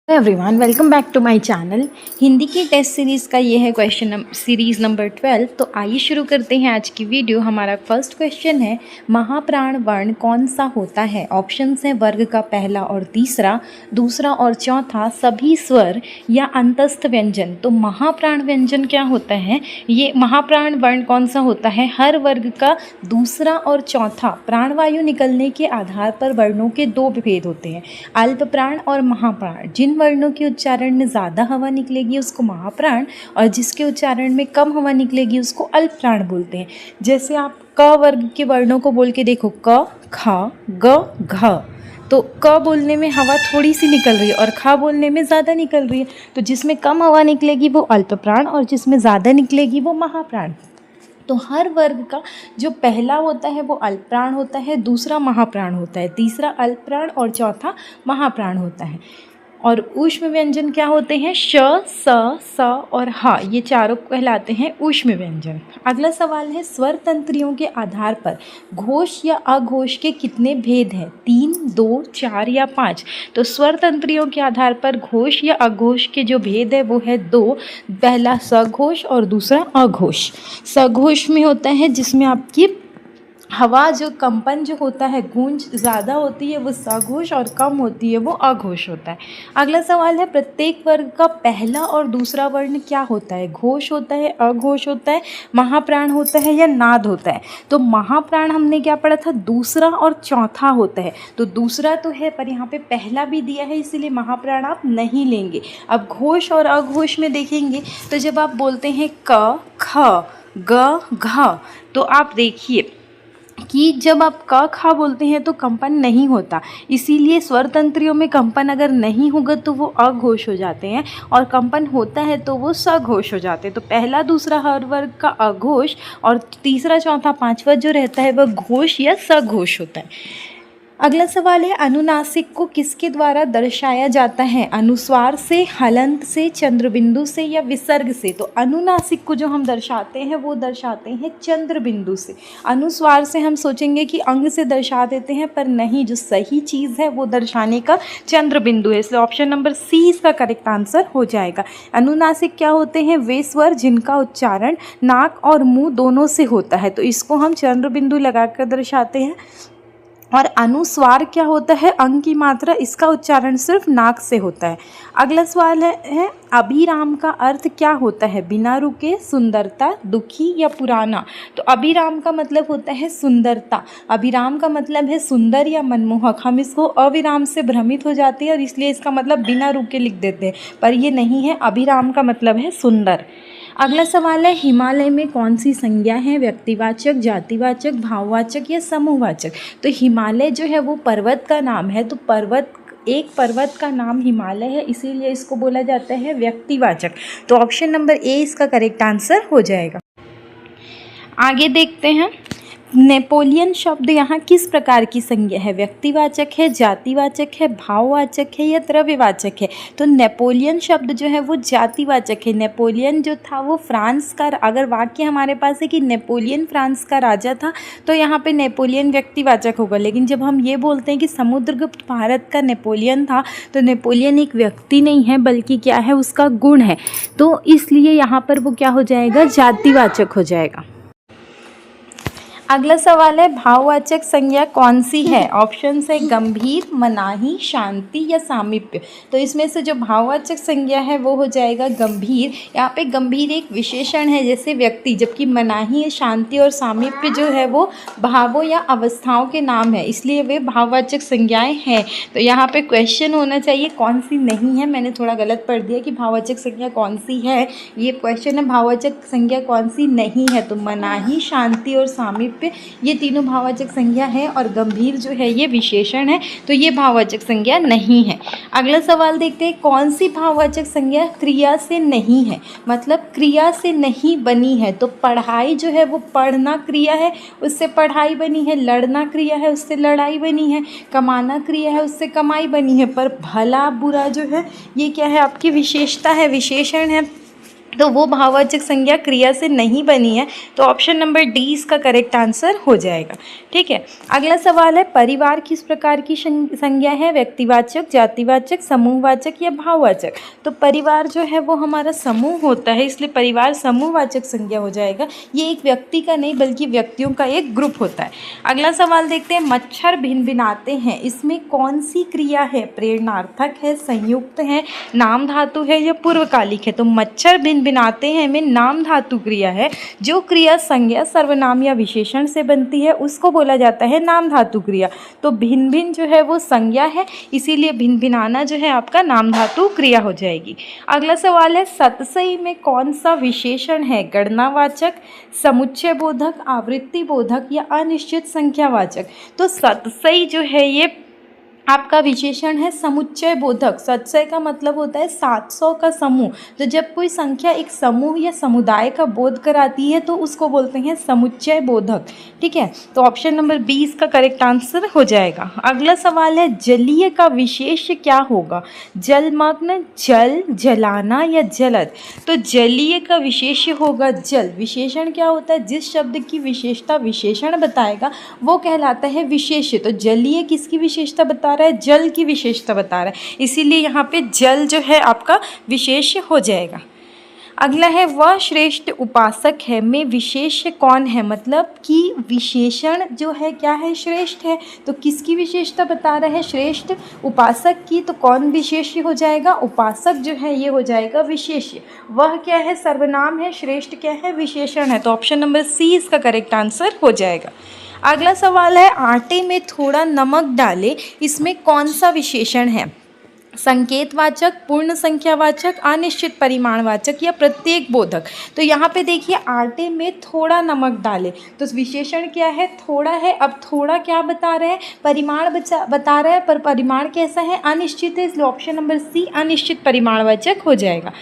Everyone, welcome back to my channel. Hindi की test series का ये है क्वेश्चन सीरीज़ नंबर 12। तो आइए शुरू करते हैं आज की वीडियो। हमारा फर्स्ट क्वेश्चन है, महाप्राण वर्ण कौन सा होता है? ऑप्शंस हैं वर्ग का पहला और तीसरा, दूसरा और चौथा, सभी स्वर या अंतस्थ व्यंजन। तो महाप्राण व्यंजन क्या होता है? ये महाप्राण वर्ण कौन सा होता है? हर वर्ग का दूसरा और चौथा प्राणवायु निकलने के आधार पर वर्णों के दो भेद होते हैं, अल्प प्राण और महाप्राण। जिन वर्णों के उच्चारण में ज़्यादा हवा निकलेगी उसको महाप्राण, और जिसके उच्चारण में कम हवा निकलेगी उसको अल्प प्राण बोलते हैं। जैसे आप क वर्ग के वर्णों को बोल के देखो, क, ख, ग, घ। तो क बोलने में हवा थोड़ी सी निकल रही है और ख बोलने में ज़्यादा निकल रही है। तो जिसमें कम हवा निकलेगी वो अल्प प्राण और जिसमें ज़्यादा निकलेगी वो महाप्राण। तो हर वर्ग का जो पहला होता है वो अल्प प्राण होता है, दूसरा महाप्राण होता है, तीसरा अल्प प्राण और चौथा महाप्राण होता है। और ऊष्म व्यंजन क्या होते हैं? श, स और ह, ये चारों कहलाते हैं ऊष्म व्यंजन। अगला सवाल है, स्वर तंत्रियों के आधार पर घोष या अघोष के कितने भेद हैं? 3, 2, 4 या 5? तो स्वर तंत्रियों के आधार पर घोष या अघोष के जो भेद है वो है 2। पहला सघोष और दूसरा अघोष। सघोष में होता है जिसमें आपकी हवा जो कंपन जो होता है, गूंज ज़्यादा होती है वो सघोष और कम होती है वो अघोष होता है। अगला सवाल है, प्रत्येक वर्ग का पहला और दूसरा वर्ण क्या होता है? घोष होता है, अघोष होता है, महाप्राण होता है या नाद होता है? तो महाप्राण हमने क्या पढ़ा था? दूसरा और चौथा होता है। तो दूसरा तो है पर यहाँ पे पहला भी दिया है, इसीलिए महाप्राण आप नहीं लेंगे। अब घोष और अघोष में देखेंगे तो जब आप बोलते हैं क, ख, ग, घ, तो आप देखिए कि जब आप क ख बोलते हैं तो कंपन नहीं होता, इसीलिए स्वर तंत्रियों में कंपन अगर नहीं होगा तो वो अघोष हो जाते हैं और कंपन होता है तो वो सघोष हो जाते हैं। तो पहला दूसरा हर वर्ग का अघोष और तीसरा चौथा पांचवा जो रहता है वह घोष या सघोष होता है। अगला सवाल है, अनुनासिक को किसके द्वारा दर्शाया जाता है? अनुस्वार से, हलंत से, चंद्रबिंदु से या विसर्ग से? तो अनुनासिक को जो हम दर्शाते हैं वो दर्शाते हैं चंद्रबिंदु से। अनुस्वार से हम सोचेंगे कि अंग से दर्शा देते हैं, पर नहीं, जो सही चीज़ है वो दर्शाने का चंद्रबिंदु है, इसलिए ऑप्शन नंबर सी इसका करेक्ट आंसर हो जाएगा। अनुनासिक क्या होते हैं? वे स्वर जिनका उच्चारण नाक और मुंह दोनों से होता है, तो इसको हम चंद्रबिंदु लगाकर दर्शाते हैं। और अनुस्वार क्या होता है? अंग की मात्रा, इसका उच्चारण सिर्फ नाक से होता है। अगला सवाल है अभिराम का अर्थ क्या होता है? बिना रुके, सुंदरता, दुखी या पुराना? तो अभिराम का मतलब होता है सुंदरता। अभिराम का मतलब है सुंदर या मनमोहक। हम इसको अविराम से भ्रमित हो जाते हैं और इसलिए इसका मतलब बिना रुके लिख देते हैं, पर ये नहीं है। अभिराम का मतलब है सुंदर। अगला सवाल है, हिमालय में कौन सी संज्ञा है? व्यक्तिवाचक, जातिवाचक, भाववाचक या समूहवाचक? तो हिमालय जो है वो पर्वत का नाम है, तो एक पर्वत का नाम हिमालय है, इसीलिए इसको बोला जाता है व्यक्तिवाचक। तो ऑप्शन नंबर ए इसका करेक्ट आंसर हो जाएगा। आगे देखते हैं, नेपोलियन शब्द यहाँ किस प्रकार की संज्ञा है? व्यक्तिवाचक है, जातिवाचक है, भाववाचक है या द्रव्यवाचक है? तो नेपोलियन शब्द जो है वो जातिवाचक है। नेपोलियन जो था वो फ्रांस का, अगर वाक्य हमारे पास है कि नेपोलियन फ्रांस का राजा था तो यहाँ पे नेपोलियन व्यक्तिवाचक होगा। लेकिन जब हम ये बोलते हैं कि समुद्रगुप्त भारत का नेपोलियन था, तो नेपोलियन एक व्यक्ति नहीं है बल्कि क्या है, उसका गुण है, तो इसलिए यहाँ पर वो क्या हो जाएगा? जातिवाचक हो जाएगा। अगला सवाल है, भाववाचक संज्ञा कौन सी है? ऑप्शन है गंभीर, मनाही, शांति या सामीप्य। तो इसमें से जो भाववाचक संज्ञा है वो हो जाएगा गंभीर। यहाँ पे गंभीर एक विशेषण है जैसे व्यक्ति, जबकि मनाही, शांति और सामीप्य जो है वो भावों या अवस्थाओं के नाम है, इसलिए वे भाववाचक संज्ञाएं हैं। तो यहाँ पे क्वेश्चन होना चाहिए कौन सी नहीं है। मैंने थोड़ा गलत पढ़ दिया कि भाववाचक संज्ञा कौन सी है, ये क्वेश्चन है भाववाचक संज्ञा कौन सी नहीं है। तो मनाही, शांति और सामीप्य ये तीनों भाववाचक संज्ञा है और गंभीर जो है ये विशेषण है, तो ये भाववाचक संज्ञा नहीं है। अगला सवाल देखते हैं, कौन सी भाववाचक संज्ञा क्रिया से नहीं है? मतलब क्रिया से नहीं बनी है। तो पढ़ाई जो है वो पढ़ना क्रिया है, उससे पढ़ाई बनी है। लड़ना क्रिया है, उससे लड़ाई बनी है। कमाना क्रिया है, उससे कमाई बनी है। पर भला बुरा जो है ये क्या है? आपकी विशेषता है, विशेषण है, तो वो भाववाचक संज्ञा क्रिया से नहीं बनी है, तो ऑप्शन नंबर डी इसका करेक्ट आंसर हो जाएगा। ठीक है, अगला सवाल है परिवार किस प्रकार की संज्ञा है, व्यक्तिवाचक, जातिवाचक, समूहवाचक या भाववाचक। तो परिवार जो है वो हमारा समूह होता है, इसलिए परिवार समूहवाचक संज्ञा हो जाएगा। ये एक व्यक्ति का नहीं बल्कि व्यक्तियों का एक ग्रुप होता है। अगला सवाल देखते हैं, मच्छर भिनभिनाते हैं, इसमें कौन सी क्रिया है, प्रेरणार्थक है, संयुक्त है, नाम धातु है या पूर्वकालिक है। तो मच्छर भिनभिनाते हैं में नाम धातु क्रिया है। जो क्रिया संज्ञा सर्वनाम या विशेषण से बनती है उसको बोला जाता है नाम धातु क्रिया। तो भिन भिन जो है वो संज्ञा है, इसीलिए भिनभिनाना जो है आपका नाम धातु क्रिया हो जाएगी। अगला सवाल है सतसई में कौन सा विशेषण है, गणनावाचक, समुच्चय बोधक, आवृत्ति बोधक या अनिश्चित संख्यावाचक। तो सतसई जो है ये आपका विशेषण है समुच्चय बोधक। सतसय का मतलब होता है 700 का समूह। तो जब कोई संख्या एक समूह या समुदाय का बोध कराती है तो उसको बोलते हैं समुच्चय बोधक। ठीक है, तो ऑप्शन नंबर 20 का करेक्ट आंसर हो जाएगा। अगला सवाल है जलीय का विशेष क्या होगा, जलमग्न, जल, जलाना या जलद। तो जलीय का विशेष होगा जल। विशेषण क्या होता है, जिस शब्द की विशेषता विशेषण बताएगा वो कहलाता है विशेष्य। तो जलीय किसकी विशेषता बता रहा है, जल की विशेषता बता रहा है, इसीलिए यहाँ पे जल जो है आपका विशेष्य हो जाएगा। अगला है वह श्रेष्ठ उपासक है में विशेष्य कौन है, मतलब कि विशेषण जो है क्या है, श्रेष्ठ है। तो किसकी विशेषता बता रहा है, श्रेष्ठ उपासक की। तो कौन विशेष्य हो जाएगा, उपासक जो है ये हो जाएगा विशेष्य। वह क्या है, सर्वनाम है, श्रेष्ठ क्या है, विशेषण है। तो ऑप्शन नंबर सी इसका करेक्ट आंसर हो जाएगा। अगला सवाल है आटे में थोड़ा नमक डालें, इसमें कौन सा विशेषण है, संकेतवाचक, पूर्ण संख्यावाचक, अनिश्चित परिमाणवाचक या प्रत्येक बोधक। तो यहाँ पे देखिए आटे में थोड़ा नमक डालें, तो विशेषण क्या है, थोड़ा है। अब थोड़ा क्या बता रहे हैं, परिमाण बता रहा है, पर परिमाण कैसा है, अनिश्चित है, इसलिए ऑप्शन नंबर सी अनिश्चित परिमाणवाचक हो जाएगा।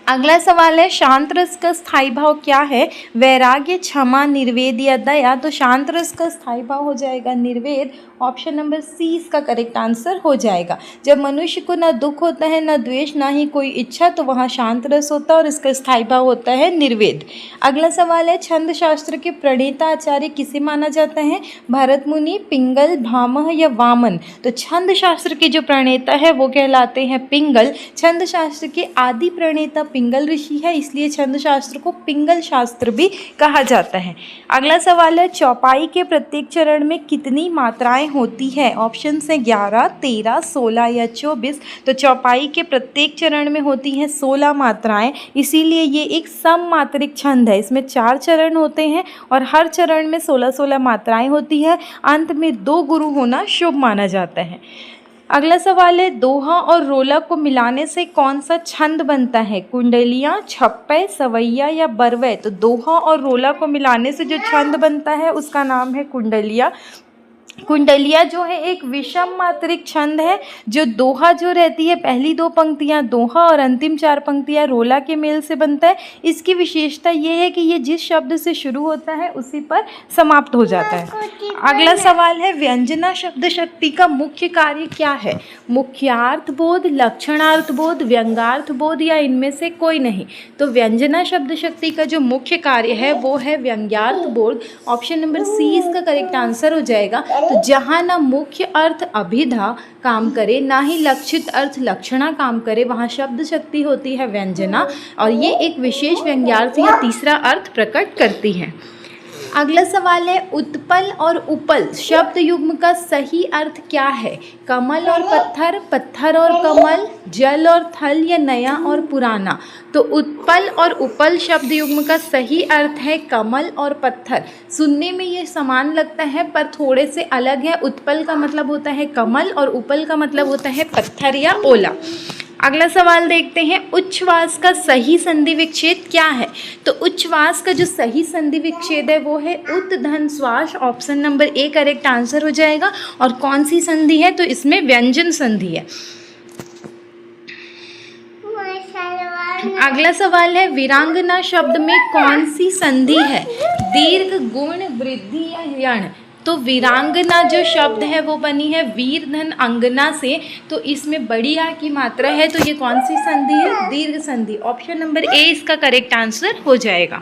अगला सवाल है शांत रस का स्थायी भाव क्या है, वैराग्य, क्षमा, निर्वेद या दया। तो शांत रस का स्थायी भाव हो जाएगा निर्वेद। ऑप्शन नंबर सी इसका करेक्ट आंसर हो जाएगा। जब मनुष्य को न दुख होता है न द्वेष ना ही कोई इच्छा, तो वहाँ शांत रस होता है और इसका स्थायी भाव होता है निर्वेद। अगला सवाल है छंद शास्त्र के प्रणेता आचार्य किसे माना जाता है, भरत मुनि, पिंगल, भामह या वामन। तो छंद शास्त्र के जो प्रणेता है वो कहलाते हैं पिंगल। छंद शास्त्र के आदि प्रणेता पिंगल ऋषि है, इसलिए छंद शास्त्र को पिंगल शास्त्र भी कहा जाता है। अगला सवाल है चौपाई के प्रत्येक चरण में कितनी मात्राएं होती है, ऑप्शन से 11, 13, 16 या 24। तो चौपाई के प्रत्येक चरण में होती हैं 16 मात्राएं, इसीलिए ये एक सममात्रिक छंद है। इसमें 4 चरण होते हैं और हर चरण में 16-16 मात्राएं होती है। अंत में 2 गुरु होना शुभ माना जाता है। अगला सवाल है दोहा और रोला को मिलाने से कौन सा छंद बनता है, कुंडलियाँ, छप्पे, सवैया या बरवै। तो दोहा और रोला को मिलाने से जो छंद बनता है उसका नाम है कुंडलिया। कुंडलिया जो है एक विषम मात्रिक छंद है। जो दोहा जो रहती है पहली 2 पंक्तियां दोहा और अंतिम 4 पंक्तियां रोला के मेल से बनता है। इसकी विशेषता ये है कि ये जिस शब्द से शुरू होता है उसी पर समाप्त हो जाता है। अगला सवाल है व्यंजना शब्द शक्ति का मुख्य कार्य क्या है, मुख्यार्थ बोध, लक्षणार्थ बोध, व्यंग्यार्थ बोध या इनमें से कोई नहीं। तो व्यंजना शब्द शक्ति का जो मुख्य कार्य है वो है व्यंग्यार्थ बोध। ऑप्शन नंबर सी इसका करेक्ट आंसर हो जाएगा। तो जहाँ ना मुख्य अर्थ अभिधा काम करे ना ही लक्षित अर्थ लक्षणा काम करे, वहाँ शब्द शक्ति होती है व्यंजना और ये एक विशेष व्यंग्यार्थ या तीसरा अर्थ प्रकट करती है। अगला सवाल है उत्पल और उपल शब्द युग्म का सही अर्थ क्या है, कमल और पत्थर, पत्थर और कमल, जल और थल या नया और पुराना। तो उत्पल और उपल शब्द युग्म का सही अर्थ है कमल और पत्थर। सुनने में ये समान लगता है पर थोड़े से अलग है। उत्पल का मतलब होता है कमल और उपल का मतलब होता है पत्थर या ओला। अगला सवाल देखते हैं उच्छ्वास का सही संधि विच्छेद क्या है। तो उच्छ्वास का जो सही संधि विच्छेद है वो है उत धन श्वास। Option number A correct answer हो जाएगा। और कौन सी संधि है, तो इसमें व्यंजन संधि है। अगला सवाल है वीरांगना शब्द में कौन सी संधि है, दीर्घ, गुण, वृद्धि या यण। तो वीरांगना जो शब्द है वो बनी है वीर धन अंगना से, तो इसमें बड़ी आ की मात्रा है, तो ये कौन सी संधि है? दीर्घ संधि। ऑप्शन नंबर ए इसका करेक्ट आंसर हो जाएगा।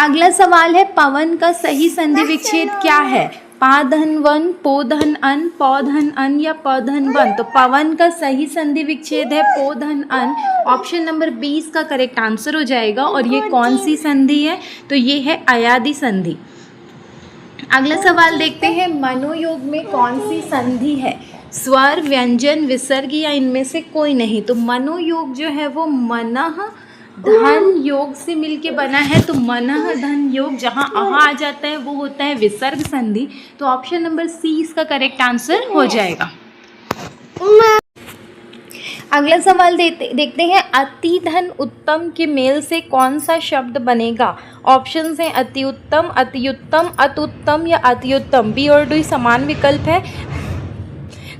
अगला सवाल है पवन का सही संधि विच्छेद क्या है? पाधन वन, पोधन अन, पौधन अन या पौधन वन। तो पवन का सही संधि विच्छेद है पोधन अन। ऑप्शन नंबर 20 का करेक्ट आंसर हो जाएगा। और ये कौन सी संधि है? तो ये है अयादि संधि। अगला सवाल देखते हैं मनोयोग में कौन सी संधि है? स्वर, व्यंजन, विसर्ग या इनमें से कोई नहीं। तो मनोयोग जो है वो मनः धन योग से मिलके बना है, तो मनः धन योग जहाँ आ जाता है वो होता है विसर्ग संधि। तो ऑप्शन नंबर सी इसका करेक्ट आंसर हो जाएगा। अगला सवाल देखते हैं अति धन उत्तम के मेल से कौन सा शब्द बनेगा? ऑप्शंस हैं अति उत्तम, अति उत्तम, अत्युत्तम या अति उत्तम। बी और डी समान विकल्प है,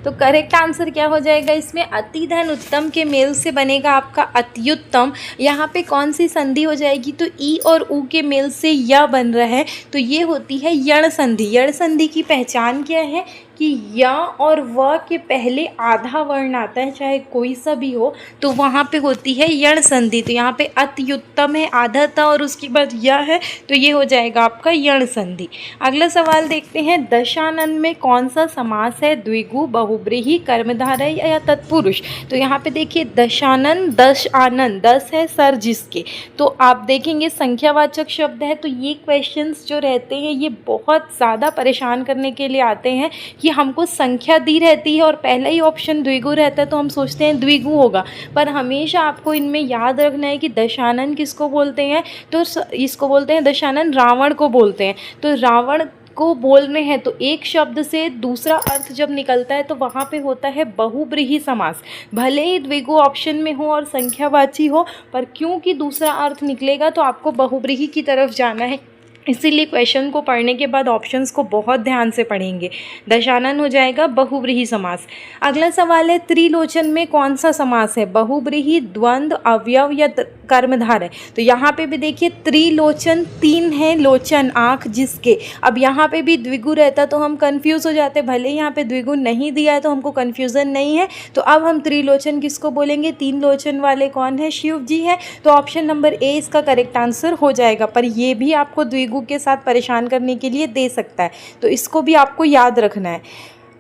तो करेक्ट आंसर क्या हो जाएगा इसमें? अति धन उत्तम के मेल से बनेगा आपका अत्युत्तम। यहाँ पे कौन सी संधि हो जाएगी? तो ई और ऊ के मेल से य बन रहा है, तो ये होती है यण संधि। यण संधि की पहचान क्या है कि य और व के पहले आधा वर्ण आता है, चाहे कोई सा भी हो, तो वहाँ पे होती है यण संधि। तो यहाँ पे अत्युत्तम है, आधा था और उसके बाद य है, तो ये हो जाएगा आपका यण संधि। अगला सवाल देखते हैं दशानन में कौन सा समास है? द्विगु, बहुब्रीहि, कर्मधारय या तत्पुरुष। तो यहाँ पे देखिए दशानन, दश आनंद, 10 है सर जिसके, तो आप देखेंगे संख्यावाचक शब्द है। तो ये क्वेश्चंस जो रहते हैं ये बहुत ज़्यादा परेशान करने के लिए आते हैं कि हमको संख्या दी रहती है और पहला ही ऑप्शन द्विगु रहता है, तो हम सोचते हैं द्विगु होगा। पर हमेशा आपको इनमें याद रखना है कि दशानन किसको बोलते हैं? तो इसको बोलते हैं दशानन, रावण को बोलते हैं। तो रावण को बोल रहे हैं, तो एक शब्द से दूसरा अर्थ जब निकलता है तो वहाँ पे होता है बहुब्रीहि समास। भले ही द्विगु ऑप्शन में हो और संख्यावाची हो, पर क्योंकि दूसरा अर्थ निकलेगा तो आपको बहुब्रीहि की तरफ जाना है, इसीलिए क्वेश्चन को पढ़ने के बाद ऑप्शंस को बहुत ध्यान से पढ़ेंगे। दशानन हो जाएगा बहुब्रीहि समास। अगला सवाल है त्रिलोचन में कौन सा समास है? बहुब्रीहि, द्वंद्व, अवयव या कर्मधारय। तो यहाँ पे भी देखिए त्रिलोचन, 3 है लोचन, आँख जिसके। अब यहाँ पे भी द्विगु रहता तो हम कंफ्यूज हो जाते, भले यहाँ पे द्विगु नहीं दिया है तो हमको कन्फ्यूज़न नहीं है। तो अब हम त्रिलोचन किसको बोलेंगे? 3 लोचन वाले कौन है? शिव जी है। तो ऑप्शन नंबर ए इसका करेक्ट आंसर हो जाएगा। पर ये भी आपको द्विगु के साथ परेशान करने के लिए दे सकता है, तो इसको भी आपको याद रखना है।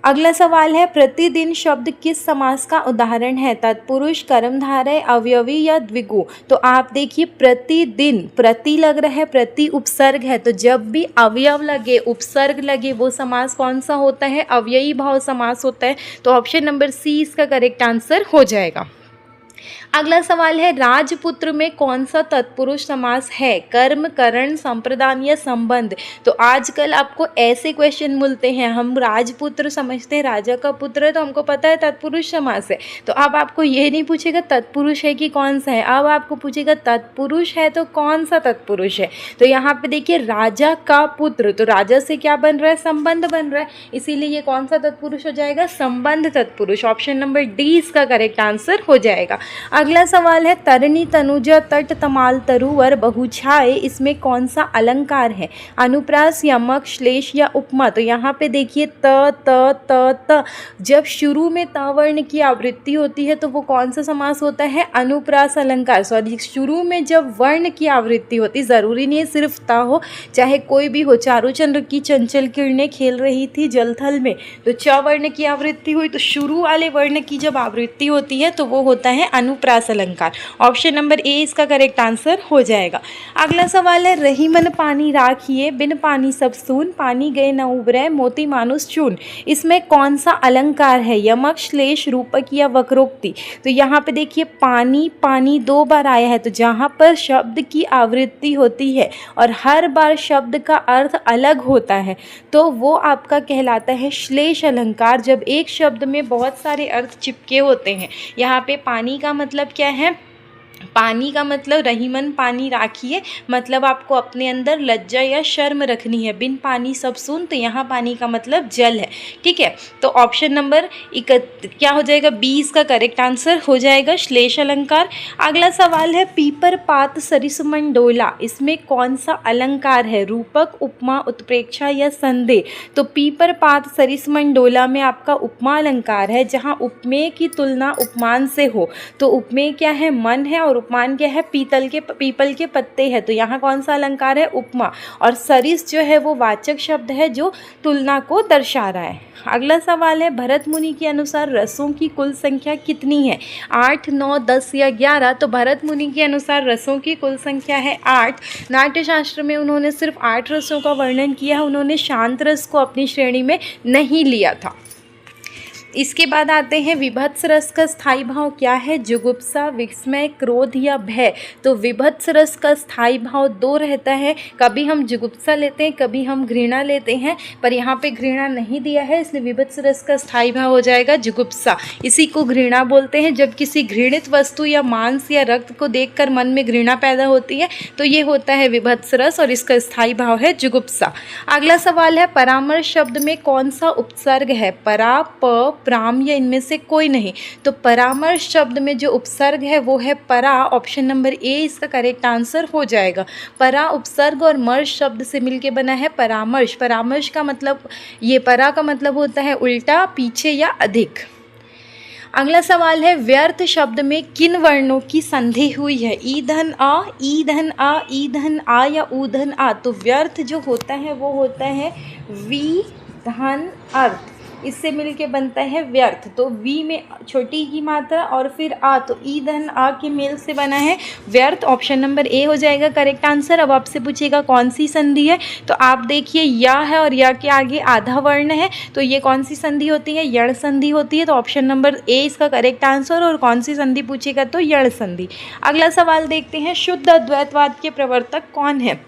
अगला सवाल है प्रतिदिन शब्द किस समास का उदाहरण है? तत्पुरुष, कर्मधारय, अवयवी या द्विगु। तो आप देखिए प्रतिदिन, प्रति लग रहा है, प्रति उपसर्ग है, तो जब भी अवयव लगे, उपसर्ग लगे, वो समास कौन सा होता है? अव्ययी भाव समास होता है। तो ऑप्शन नंबर सी इसका करेक्ट आंसर हो जाएगा। अगला सवाल है राजपुत्र में कौन सा तत्पुरुष समास है? कर्म, करण, संप्रदान या संबंध। तो आजकल आपको ऐसे क्वेश्चन मिलते हैं, हम राजपुत्र समझते हैं, राजा का पुत्र है, तो हमको पता है तत्पुरुष समास है। तो अब आपको ये नहीं पूछेगा तत्पुरुष है कि कौन सा है, अब आपको पूछेगा तत्पुरुष है तो कौन सा तत्पुरुष है। तो यहाँ पे देखिए राजा का पुत्र, तो राजा से क्या बन रहा है? संबंध बन रहा है, इसीलिए ये कौन सा तत्पुरुष हो जाएगा? संबंध तत्पुरुष। ऑप्शन नंबर डी इसका करेक्ट आंसर हो जाएगा। अगला सवाल है तरणी, तनुजा, तट, तमाल, तरुवर, बहुछाए, इसमें कौन सा अलंकार है? अनुप्रास, यमक, श्लेष या उपमा। तो यहाँ पे देखिए त, जब शुरू में त वर्ण की आवृत्ति होती है तो वो कौन सा समास होता है? अनुप्रास अलंकार। सॉरी, शुरू में जब वर्ण की आवृत्ति होती, ज़रूरी नहीं है सिर्फ त हो, चाहे कोई भी हो। चारुचंद्र की चंचल किरणें खेल रही थी जलथल में, तो च वर्ण की आवृत्ति हुई, तो शुरू वाले वर्ण की जब आवृत्ति होती है तो वो होता है अनुप्रास अलंकार। ऑप्शन नंबर ए इसका करेक्ट आंसर हो जाएगा। अगला सवाल है रही मन पानी राखिए, बिन पानी सब सून, पानी गए न उबरे, मोती मानुस चून। इसमें कौन सा अलंकार है? यमक, श्लेष, रूपक या वक्रोक्ति। तो यहाँ पे देखिए पानी, पानी 2 बार आया है, तो जहाँ पर शब्द की आवृत्ति होती है और हर बार शब्द का अर्थ अलग होता है तो वो आपका कहलाता है श्लेष अलंकार। जब एक शब्द में बहुत सारे अर्थ चिपके होते हैं, यहाँ पे पानी का मतलब क्या है? पानी का मतलब रहीमन पानी राखिए, मतलब आपको अपने अंदर लज्जा या शर्म रखनी है। बिन पानी सब सुन, तो यहाँ पानी का मतलब जल है। ठीक है, तो ऑप्शन नंबर क्या हो जाएगा, 20 का करेक्ट आंसर हो जाएगा श्लेष अलंकार। अगला सवाल है पीपर पात सरिसमंडोला, इसमें कौन सा अलंकार है, रूपक, उपमा, उत्प्रेक्षा या संदेह। तो पीपर पात सरिसमंडोला में आपका उपमा अलंकार है, जहाँ उपमेय की तुलना उपमान से हो। तो उपमेय क्या है, मन है, और उपमान क्या है, पीपल के पत्ते हैं। तो यहाँ कौन सा अलंकार है, उपमा। और सरिस जो है वो वाचक शब्द है जो तुलना को दर्शा रहा है। अगला सवाल है भरत मुनि के अनुसार रसों की कुल संख्या कितनी है, 8, 9, 10 या 11। तो भरत मुनि के अनुसार रसों की कुल संख्या है 8। नाट्यशास्त्र में उन्होंने सिर्फ 8 रसों का वर्णन किया है, उन्होंने शांत रस को अपनी श्रेणी में नहीं लिया था। इसके बाद आते हैं विभत्स रस का स्थायी भाव क्या है, जुगुप्सा, विस्मय, क्रोध या भय। तो विभत्स रस का स्थायी भाव 2 रहता है, कभी हम जुगुप्सा लेते हैं, कभी हम घृणा लेते हैं, पर यहाँ पे घृणा नहीं दिया है, इसलिए विभत्स रस का स्थायी भाव हो जाएगा जुगुप्सा। इसी को घृणा बोलते हैं, जब किसी घृणित वस्तु या मांस या रक्त को देखकर मन में घृणा पैदा होती है, तो ये होता है विभत्स रस, और इसका स्थायी भाव है जुगुप्सा। अगला सवाल है परामर्श शब्द में कौन सा उपसर्ग है, परा, प, प्राम या इनमें से कोई नहीं। तो परामर्श शब्द में जो उपसर्ग है वो है परा, ऑप्शन नंबर ए इसका करेक्ट आंसर हो जाएगा। परा उपसर्ग और मर्श शब्द से मिलके बना है परामर्श। परामर्श का मतलब, ये परा का मतलब होता है उल्टा, पीछे या अधिक। अगला सवाल है व्यर्थ शब्द में किन वर्णों की संधि हुई है, ईधन आ, ईधन आ, ईधन आ या ऊधन आ। तो व्यर्थ जो होता है वो होता है वी धन अर्थ, इससे मिलके बनता है व्यर्थ। तो वी में छोटी की मात्रा और फिर आ, तो ईधन आ के मेल से बना है व्यर्थ, ऑप्शन नंबर ए हो जाएगा करेक्ट आंसर। अब आपसे पूछेगा कौन सी संधि है, तो आप देखिए या है और या के आगे आधा वर्ण है, तो ये कौन सी संधि होती है, यण संधि होती है। तो ऑप्शन नंबर ए इसका करेक्ट आंसर, और कौन सी संधि पूछेगा तो यण संधि। अगला सवाल देखते हैं शुद्ध अद्वैतवाद के प्रवर्तक कौन है,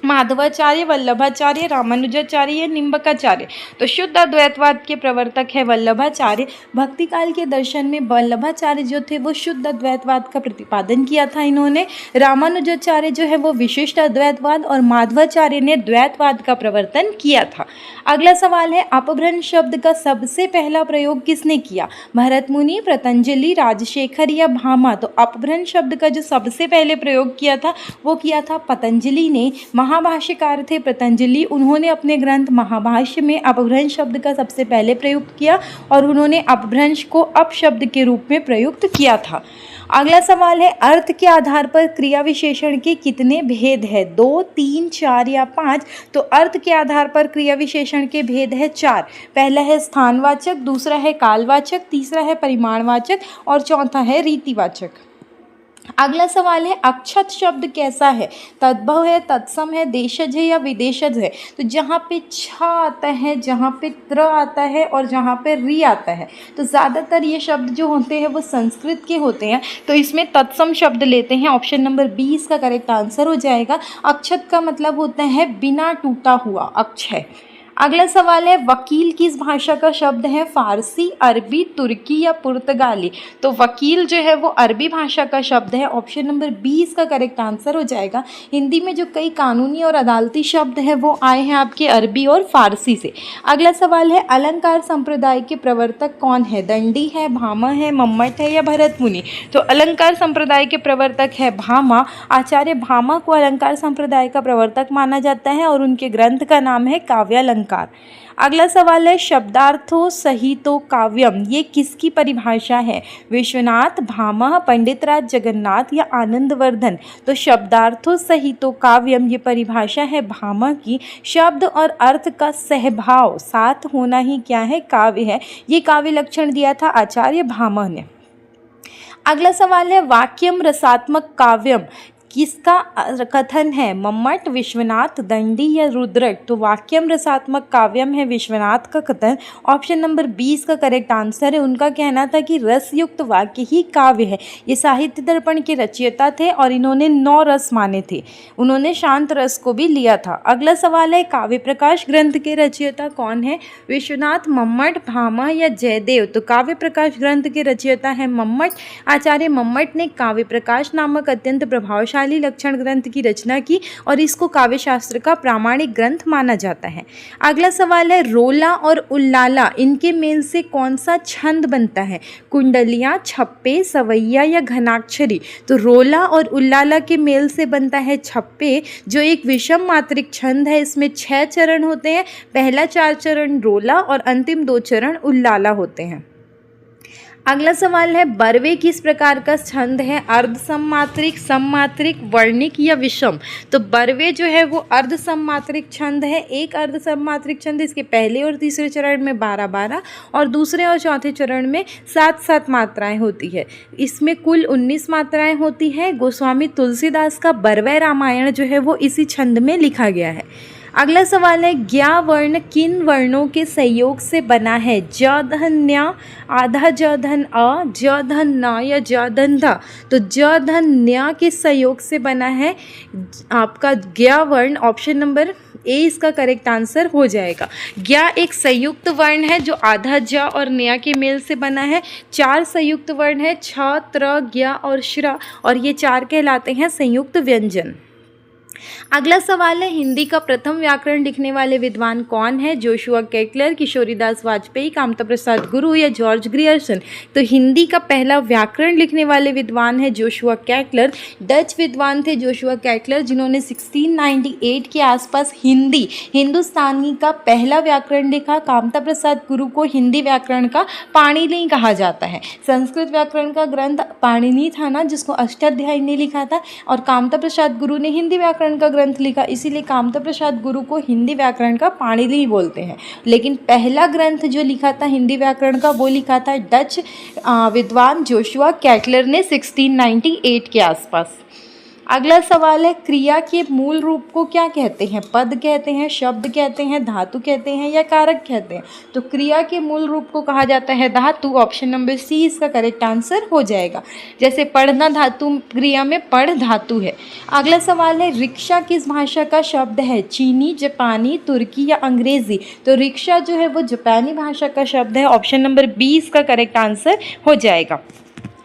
माधवाचार्य, वल्लभाचार्य, रामानुजाचार्य या निम्बकाचार्य। तो शुद्ध अद्वैतवाद के प्रवर्तक है वल्लभाचार्य। भक्ति काल के दर्शन में वल्लभाचार्य जो थे वो शुद्ध अद्वैतवाद का प्रतिपादन किया था इन्होंने। रामानुजाचार्य जो है वो विशिष्ट अद्वैतवाद, और माधवाचार्य ने द्वैतवाद का प्रवर्तन किया था। अगला सवाल है अपभ्रंश शब्द का सबसे पहला प्रयोग किसने किया, भरत मुनि, पतंजलि, राजशेखर या भामा। तो अपभ्रंश शब्द का जो सबसे पहले प्रयोग किया था वो किया था पतंजलि ने। महाभाष्यकार थे पतंजलि, उन्होंने अपने ग्रंथ महाभाष्य में अपभ्रंश शब्द का सबसे पहले प्रयुक्त किया, और उन्होंने अपभ्रंश को अपशब्द के रूप में प्रयुक्त किया था। अगला सवाल है अर्थ के आधार पर क्रिया विशेषण के कितने भेद है, 2, 3, 4 या 5। तो अर्थ के आधार पर क्रिया विशेषण के भेद है 4। पहला है स्थानवाचक, दूसरा है कालवाचक, तीसरा है परिमाणवाचक, और चौथा है रीतिवाचक। अगला सवाल है अक्षत शब्द कैसा है, तद्भव है, तत्सम है, देशज है या विदेशज है। तो जहाँ पे छ आता है, जहाँ पे त्र आता है और जहाँ पे री आता है, तो ज़्यादातर ये शब्द जो होते हैं वो संस्कृत के होते हैं, तो इसमें तत्सम शब्द लेते हैं। ऑप्शन नंबर 20 का करेक्ट आंसर हो जाएगा। अक्षत का मतलब होता है बिना टूटा हुआ, अक्षय। अगला सवाल है वकील किस भाषा का शब्द है, फारसी, अरबी, तुर्की या पुर्तगाली। तो वकील जो है वो अरबी भाषा का शब्द है, ऑप्शन नंबर 20 का करेक्ट आंसर हो जाएगा। हिंदी में जो कई कानूनी और अदालती शब्द हैं वो आए हैं आपके अरबी और फारसी से। अगला सवाल है अलंकार संप्रदाय के प्रवर्तक कौन है, दंडी है, भामा है, मम्मट है या भरत मुनि। तो अलंकार संप्रदाय के प्रवर्तक है भामा। आचार्य भामा को अलंकार संप्रदाय का प्रवर्तक माना जाता है, और उनके ग्रंथ का नाम है काव्यालंकार। अगला सवाल है शब्दार्थो सहितो काव्यम, ये किसकी परिभाषा है, विश्वनाथ, भामा, पंडितराज जगन्नाथ या आनंदवर्धन। तो शब्दार्थो सहितो काव्यम ये परिभाषा है भामा की। शब्द और अर्थ का सहभाव साथ होना ही क्या है, काव्य है। ये काव्य लक्षण दिया था आचार्य भामा ने। अगला सवाल है वाक्यम रसात्मक काव्यम किसका कथन है? मम्मट, विश्वनाथ, दंडी या रुद्रट? तो वाक्यम रसात्मक काव्यम है विश्वनाथ का कथन। ऑप्शन नंबर 20 का करेक्ट आंसर है। उनका कहना था कि रसयुक्त वाक्य ही काव्य है। ये साहित्य दर्पण के रचयिता थे और इन्होंने 9 रस माने थे। उन्होंने शांत रस को भी लिया था। अगला सवाल है, काव्य प्रकाश ग्रंथ के रचयिता कौन है? विश्वनाथ, मम्मट, भामा या जयदेव? तो काव्य प्रकाश ग्रंथ के रचयिता है मम्मट। आचार्य मम्मट ने काव्य प्रकाश नामक अत्यंत प्रभावशाली लक्षण ग्रंथ की रचना की और इसको काव्य शास्त्र का प्रामाणिक ग्रंथ माना जाता है। अगला सवाल है, रोला और उल्लाला इनके मेल से कौन सा छंद बनता है? कुंडलियाँ, छप्पे, सवैया या घनाक्षरी? तो रोला और उल्लाला के मेल से बनता है छप्पे, जो एक विषम मात्रिक छंद है। इसमें 6 चरण होते हैं। पहला 4 चरण रोला और अंतिम 2 चरण उल्लाला होते हैं। अगला सवाल है, बरवे किस प्रकार का छंद है? अर्ध सममात्रिक, सममात्रिक, वर्णिक या विषम? तो बरवे जो है वो अर्ध सममात्रिक छंद है। एक अर्ध सममात्रिक छंद, इसके पहले और तीसरे चरण में 12-12 और दूसरे और चौथे चरण में 7-7 मात्राएं होती है। इसमें कुल 19 मात्राएं होती हैं। गोस्वामी तुलसीदास का बरवे रामायण जो है वो इसी छंद में लिखा गया है। अगला सवाल है, ज्ञ वर्ण किन वर्णों के संयोग से बना है? ज धन न्या, आधा ज धन अ, ज धन न या ज धन ध? तो ज धन न्या के संयोग से बना है आपका ज्ञ वर्ण। ऑप्शन नंबर ए इसका करेक्ट आंसर हो जाएगा। ज्ञ एक संयुक्त वर्ण है जो आधा ज और न्या के मेल से बना है। 4 संयुक्त वर्ण है, छ, त्र, ज्ञ और श्र, और ये 4 कहलाते हैं संयुक्त व्यंजन। अगला सवाल है, हिंदी का प्रथम व्याकरण लिखने वाले विद्वान कौन है? जोशुआ केटलर, किशोरीदास वाजपेयी, कामता प्रसाद गुरु या जॉर्ज ग्रियर्सन? तो हिंदी का पहला व्याकरण लिखने वाले विद्वान है जोशुआ केटलर। डच विद्वान थे जोशुआ केटलर, जिन्होंने 1698 के आसपास हिंदुस्तानी का पहला व्याकरण लिखा। कामता प्रसाद गुरु को हिंदी व्याकरण का पाणिनि कहा जाता है। संस्कृत व्याकरण का ग्रंथ पाणिनि था ना, जिसको अष्टाध्यायी ने लिखा था, और कामता प्रसाद गुरु ने हिंदी व्याकरण का ग्रंथ लिखा, इसीलिए कामता प्रसाद गुरु को हिंदी व्याकरण का पाणिनि बोलते हैं। लेकिन पहला ग्रंथ जो लिखा था हिंदी व्याकरण का वो लिखा था डच विद्वान जोशुआ केटलर ने 1698 के आसपास। अगला सवाल है, क्रिया के मूल रूप को क्या कहते हैं? पद कहते हैं, शब्द कहते हैं, धातु कहते हैं या कारक कहते हैं? तो क्रिया के मूल रूप को कहा जाता है धातु। ऑप्शन नंबर सी इसका करेक्ट आंसर हो जाएगा। जैसे पढ़ना धातु, क्रिया में पढ़ धातु है। अगला सवाल है, रिक्शा किस भाषा का शब्द है? चीनी, जापानी, तुर्की या अंग्रेजी? तो रिक्शा जो है वो जापानी भाषा का शब्द है। ऑप्शन नंबर बी इसका करेक्ट आंसर हो जाएगा।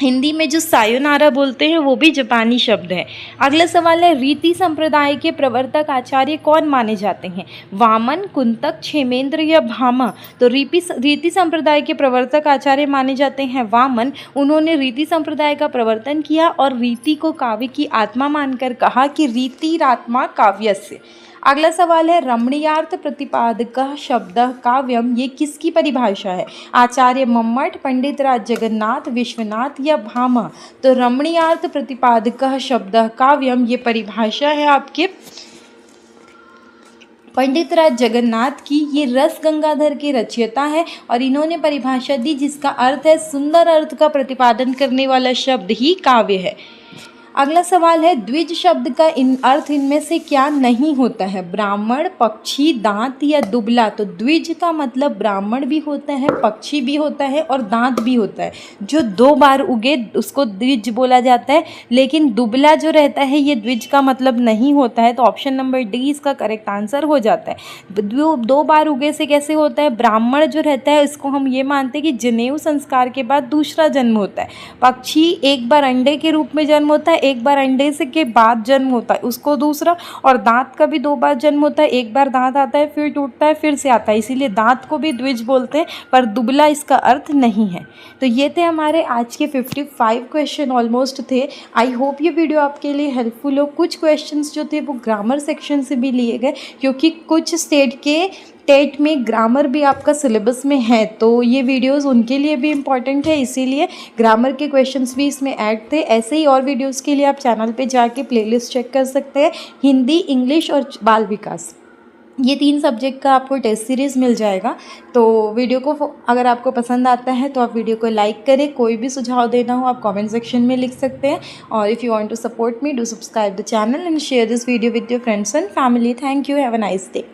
हिंदी में जो सायोनारा बोलते हैं वो भी जापानी शब्द है। अगला सवाल है, रीति संप्रदाय के प्रवर्तक आचार्य कौन माने जाते हैं? वामन, कुंतक, क्षेमेंद्र या भामा? तो रीति संप्रदाय के प्रवर्तक आचार्य माने जाते हैं वामन। उन्होंने रीति संप्रदाय का प्रवर्तन किया और रीति को काव्य की आत्मा मानकर कहा कि रीतिरात्मा काव्यस्य। अगला सवाल है, रमणीयार्थ प्रतिपादकः शब्दः काव्यम, ये किसकी परिभाषा है? आचार्य मम्मट, पंडित राज जगन्नाथ, विश्वनाथ या भामा? तो रमणीयार्थ प्रतिपादकः शब्दः काव्यम ये परिभाषा है आपके पंडित राज जगन्नाथ की। ये रस गंगाधर के रचयिता है और इन्होंने परिभाषा दी जिसका अर्थ है सुंदर अर्थ का प्रतिपादन करने वाला शब्द ही काव्य है। अगला सवाल है, द्विज शब्द का अर्थ इनमें से क्या नहीं होता है? ब्राह्मण, पक्षी, दांत या दुबला? तो द्विज का मतलब ब्राह्मण भी होता है, पक्षी भी होता है और दांत भी होता है। जो 2 बार उगे उसको द्विज बोला जाता है, लेकिन दुबला जो रहता है ये द्विज का मतलब नहीं होता है। तो ऑप्शन नंबर डी इसका करेक्ट आंसर हो जाता है। 2 बार उगे से कैसे होता है? ब्राह्मण जो रहता है इसको हम ये मानते हैं कि जनेऊ संस्कार के बाद दूसरा जन्म होता है। पक्षी एक बार अंडे के रूप में जन्म होता है, एक बार अंडे से के बाद जन्म होता है उसको दूसरा, और दांत का भी 2 बार जन्म होता है, एक बार दांत आता है फिर टूटता है फिर से आता है, इसीलिए दांत को भी द्विज बोलते हैं, पर दुबला इसका अर्थ नहीं है। तो ये थे हमारे आज के 55 क्वेश्चन ऑलमोस्ट थे। आई होप ये वीडियो आपके लिए हेल्पफुल हो। कुछ क्वेश्चंस जो थे वो ग्रामर सेक्शन से भी लिए गए, क्योंकि कुछ स्टेट के टेट में ग्रामर भी आपका सिलेबस में है, तो ये वीडियोस उनके लिए भी इम्पॉर्टेंट है, इसीलिए ग्रामर के क्वेश्चंस भी इसमें ऐड थे। ऐसे ही और वीडियोस के लिए आप चैनल पे जाके प्लेलिस्ट चेक कर सकते हैं, हिंदी, इंग्लिश और बाल विकास। ये 3 सब्जेक्ट का आपको टेस्ट सीरीज़ मिल जाएगा। तो वीडियो को अगर आपको पसंद आता है तो आप वीडियो को लाइक करें। कोई भी सुझाव देना हो आप कमेंट सेक्शन में लिख सकते हैं। और if you want to support me, do subscribe the channel and share this video with your friends and family. Thank you, have a nice day.